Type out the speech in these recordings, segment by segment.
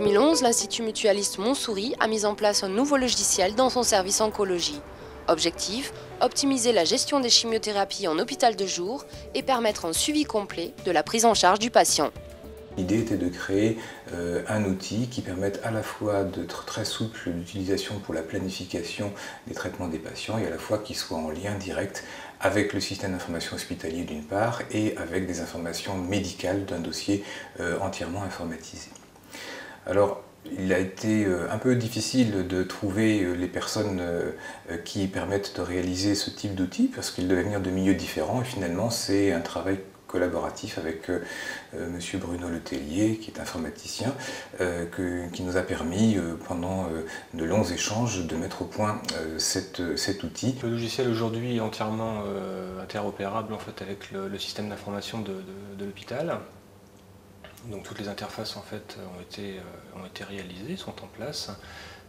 2011, l'Institut mutualiste Montsouris a mis en place un nouveau logiciel dans son service oncologie. Objectif, optimiser la gestion des chimiothérapies en hôpital de jour et permettre un suivi complet de la prise en charge du patient. L'idée était de créer un outil qui permette à la fois d'être très souple d'utilisation pour la planification des traitements des patients et à la fois qu'il soit en lien direct avec le système d'information hospitalier d'une part et avec des informations médicales d'un dossier entièrement informatisé. Alors, il a été un peu difficile de trouver les personnes qui permettent de réaliser ce type d'outil parce qu'ils devaient venir de milieux différents et finalement c'est un travail collaboratif avec monsieur Bruno Letellier, qui est informaticien, qui nous a permis, pendant de longs échanges, de mettre au point cet outil. Le logiciel aujourd'hui est entièrement interopérable en fait, avec le système d'information de l'hôpital. Donc toutes les interfaces en fait, ont été réalisées, sont en place.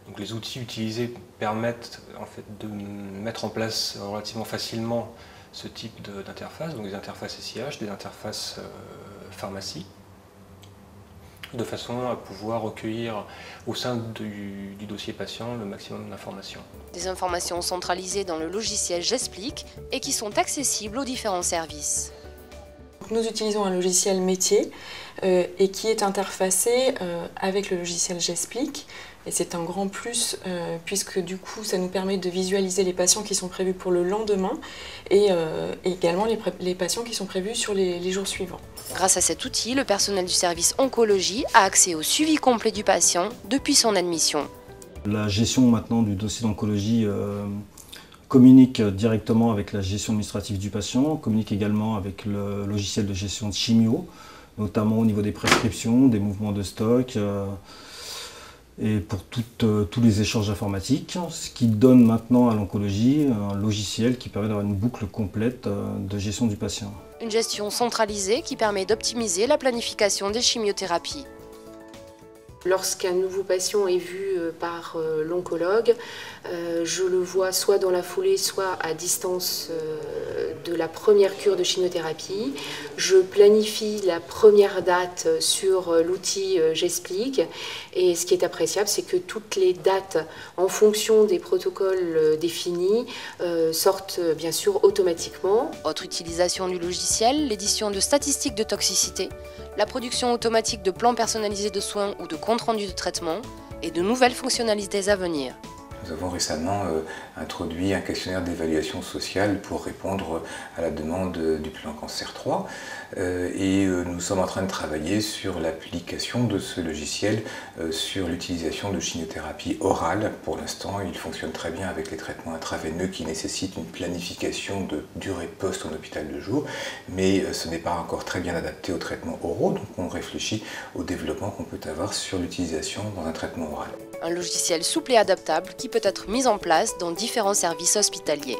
Donc les outils utilisés permettent en fait, de mettre en place relativement facilement ce type d'interface, donc des interfaces SIH, des interfaces pharmacie, de façon à pouvoir recueillir au sein du dossier patient le maximum d'informations. Des informations centralisées dans le logiciel J'explique et qui sont accessibles aux différents services. Nous utilisons un logiciel métier et qui est interfacé avec le logiciel J'explique. Et c'est un grand plus puisque du coup ça nous permet de visualiser les patients qui sont prévus pour le lendemain et également les patients qui sont prévus sur les jours suivants. Grâce à cet outil, le personnel du service oncologie a accès au suivi complet du patient depuis son admission. La gestion maintenant du dossier d'oncologie communique directement avec la gestion administrative du patient, communique également avec le logiciel de gestion de chimio, notamment au niveau des prescriptions, des mouvements de stock, et pour tous les échanges informatiques, ce qui donne maintenant à l'oncologie un logiciel qui permet d'avoir une boucle complète de gestion du patient. Une gestion centralisée qui permet d'optimiser la planification des chimiothérapies. Lorsqu'un nouveau patient est vu par l'oncologue, je le vois soit dans la foulée, soit à distance de la première cure de chimiothérapie. Je planifie la première date sur l'outil J'explique. Et ce qui est appréciable, c'est que toutes les dates, en fonction des protocoles définis, sortent bien sûr automatiquement. Autre utilisation du logiciel, l'édition de statistiques de toxicité, la production automatique de plans personnalisés de soins ou de comptes rendus de traitement et de nouvelles fonctionnalités à venir. Nous avons récemment introduit un questionnaire d'évaluation sociale pour répondre à la demande du plan Cancer 3 et nous sommes en train de travailler sur l'application de ce logiciel sur l'utilisation de chimiothérapie orale. Pour l'instant, il fonctionne très bien avec les traitements intraveineux qui nécessitent une planification de durée de poste en hôpital de jour, mais ce n'est pas encore très bien adapté aux traitements oraux, donc on réfléchit au développement qu'on peut avoir sur l'utilisation dans un traitement oral. Un logiciel souple et adaptable qui peut être mis en place dans différents services hospitaliers.